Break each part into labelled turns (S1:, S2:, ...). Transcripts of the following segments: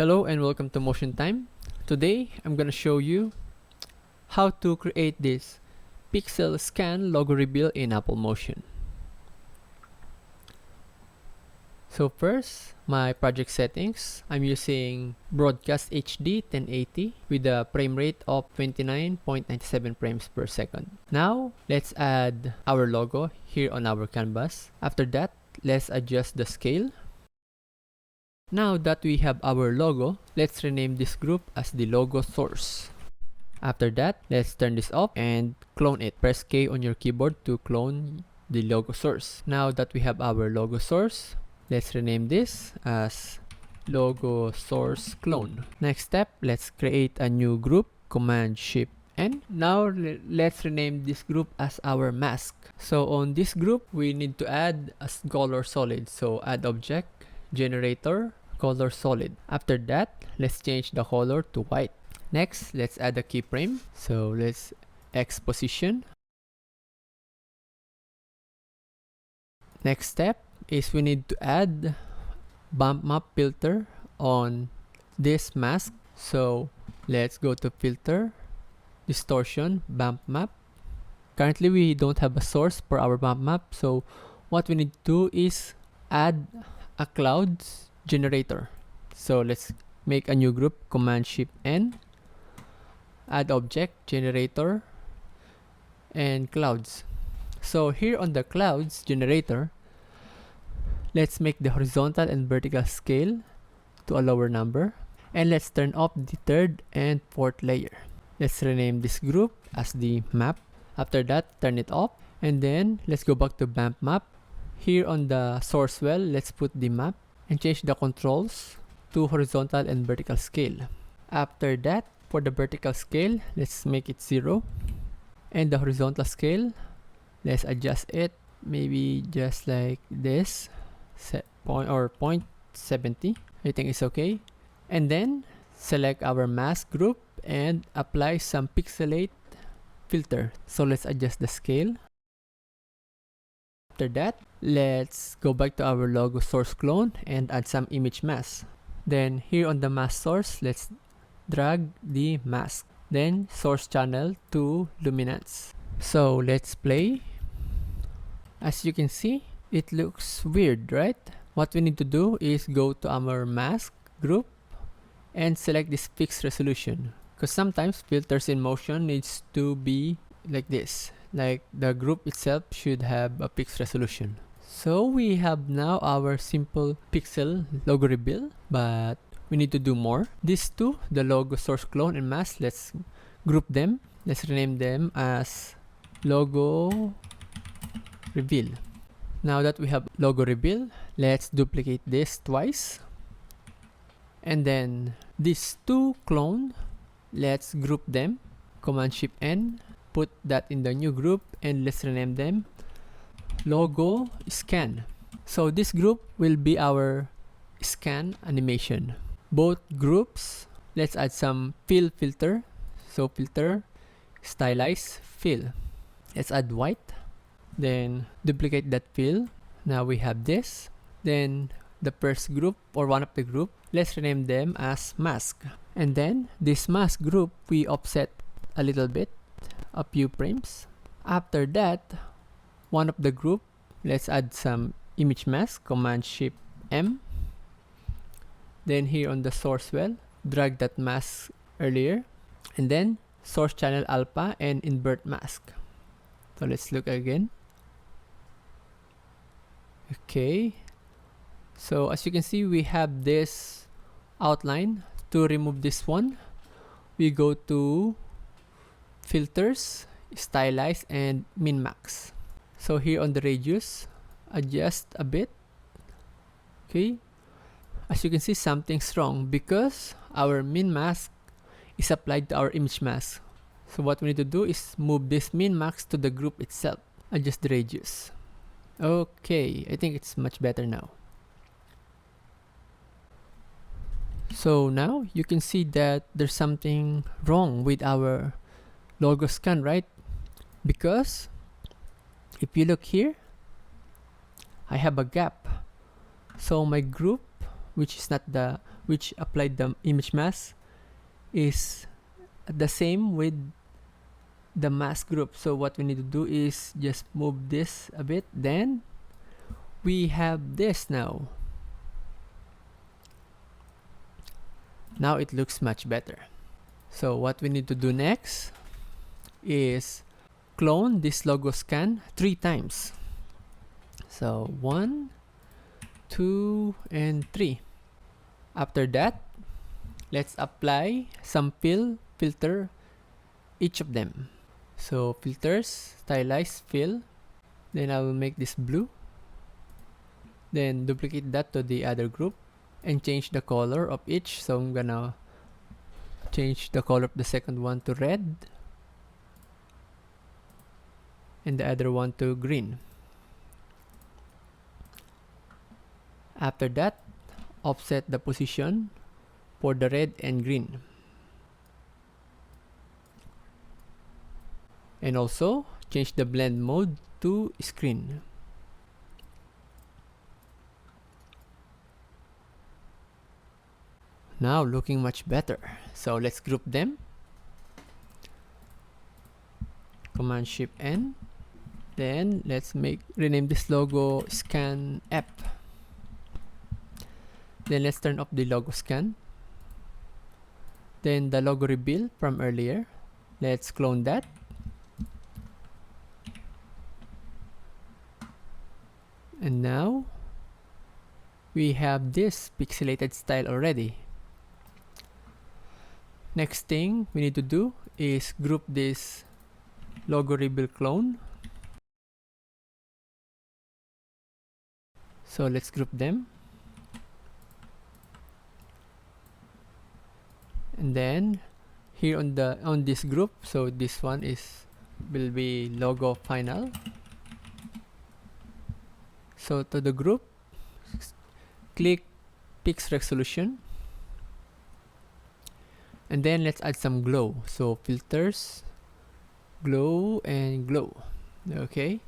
S1: Hello and welcome to Motion Time. Today I'm gonna show you how to create this pixel scan logo reveal in Apple Motion. So first, my project settings. I'm using Broadcast HD 1080 with a frame rate of 29.97 frames per second. Now, let's add our logo here on our canvas. After that, let's adjust the scale. Now that we have our logo, let's rename this group as the logo source. After that, let's turn this off and clone it. Press K on your keyboard to clone the logo source. Now that we have our logo source, let's rename this as logo source clone. Next step, let's create a new group. Command Shift N. Now let's rename this group as our mask. So on this group, we need to add a color solid. So add object, generator, color solid. After that, let's change the color to white. Next, let's add a keyframe. So let's X position. Next step is we need to add bump map filter on this mask. So let's go to filter, distortion, bump map. Currently we don't have a source for our bump map, so what we need to do is add a clouds generator. So let's make a new group. Command Shift N, add object, generator, and clouds. So here on the clouds generator, let's make the horizontal and vertical scale to a lower number, and let's turn off the third and fourth layer. Let's rename this group as the map. After that, turn it off, and then let's go back to bump map. Here on the source well, let's put the map and change the controls to horizontal and vertical scale. After that, for the vertical scale, let's make it 0, and the horizontal scale, let's adjust it maybe just like this, point 70. I think it's okay. And then select our mask group and apply some pixelate filter. So let's adjust the scale. After that, let's go back to our logo source clone and add some image mask. Then here on the mask source, let's drag the mask. Then source channel to luminance. So let's play. As you can see, it looks weird, right? What we need to do is go to our mask group and select this fixed resolution, because sometimes filters in motion needs to be like this, like the group itself should have a fixed resolution. So we have now our simple pixel logo reveal, but we need to do more. These two, the logo source clone and mask, let's group them. Let's rename them as logo reveal. Now that we have logo reveal, let's duplicate this twice. And then these two clone, let's group them. Command Shift N, put that in the new group, and let's rename them logo scan. So this group will be our scan animation. Both groups, let's add some fill filter. So filter, stylize, fill. Let's add white. Then duplicate that fill. Now we have this. Then the first group or one of the group, let's rename them as mask. And then this mask group, we offset a little bit, a few frames. After that, one of the group, let's add some image mask. Command Shift M. Then here on the source well, drag that mask earlier, and then source channel alpha and invert mask. So let's look again. Okay, so as you can see, we have this outline. To remove this one, we go to filters, stylize, and min max. So here on the radius, adjust a bit. Okay, as you can see, something's wrong because our min mask is applied to our image mask. So what we need to do is move this min max to the group itself. Adjust the radius. Okay, I think it's much better now. So now you can see that there's something wrong with our logo scan, right? Because if you look here, I have a gap. So my group, which which applied the image mask, is the same with the mask group. So what we need to do is just move this a bit, then we have this now. Now it looks much better. So what we need to do next is clone this logo scan 3 times. So 1, 2, and 3. After that, let's apply some filter each of them. So filters, stylize, fill. Then I will make this blue. Then duplicate that to the other group and change the color of each. So I'm gonna change the color of the second one to red and the other one to green. After that, offset the position for the red and green. And also change the blend mode to screen. Now looking much better. So let's group them. Command Shift N. Then let's rename this logo scan app. Then let's turn off the logo scan. Then the logo reveal from earlier. Let's clone that. And now we have this pixelated style already. Next thing we need to do is group this logo reveal clone. So let's group them. And then here on this group, so this one will be logo final. So to the group, click Pix Resolution. And then let's add some glow. So filters, glow, and glow. Okay.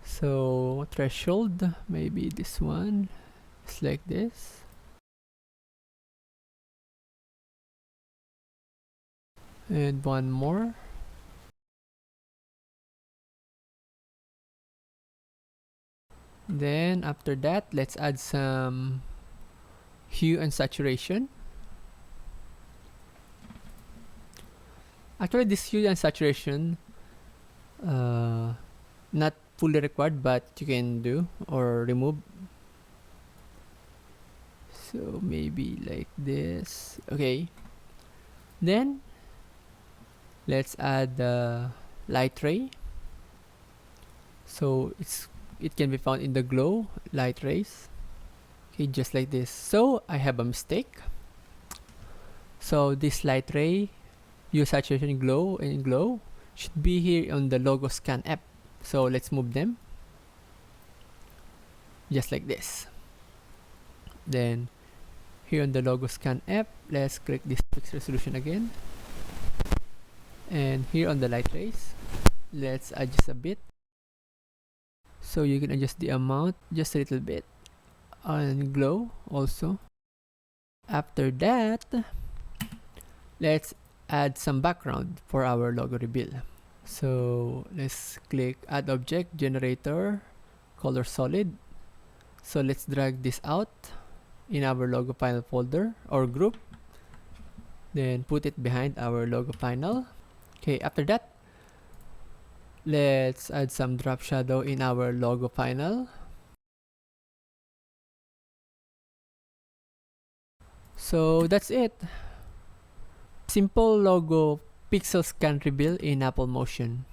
S1: So threshold, maybe this one is like this. And one more. Then after that, let's add some hue and saturation. Actually, this hue and saturation not fully required, but you can do or remove. So maybe like this. Okay. Then let's add the light ray. So it can be found in the glow light rays. Okay, just like this. So I have a mistake. So this light ray, hue, saturation, glow, and glow should be here on the logo scan app. So let's move them just like this. Then here on the logo scan app, let's click this fixed resolution again. And here on the light rays, let's adjust a bit. So you can adjust the amount just a little bit. And glow also. After that, let's add some background for our logo reveal. So let's click add object, generator, color solid. So let's drag this out in our logo final folder or group. Then put it behind our logo final. Okay, after that, let's add some drop shadow in our logo final. So that's it. Simple logo pixel scan reveal in Apple Motion.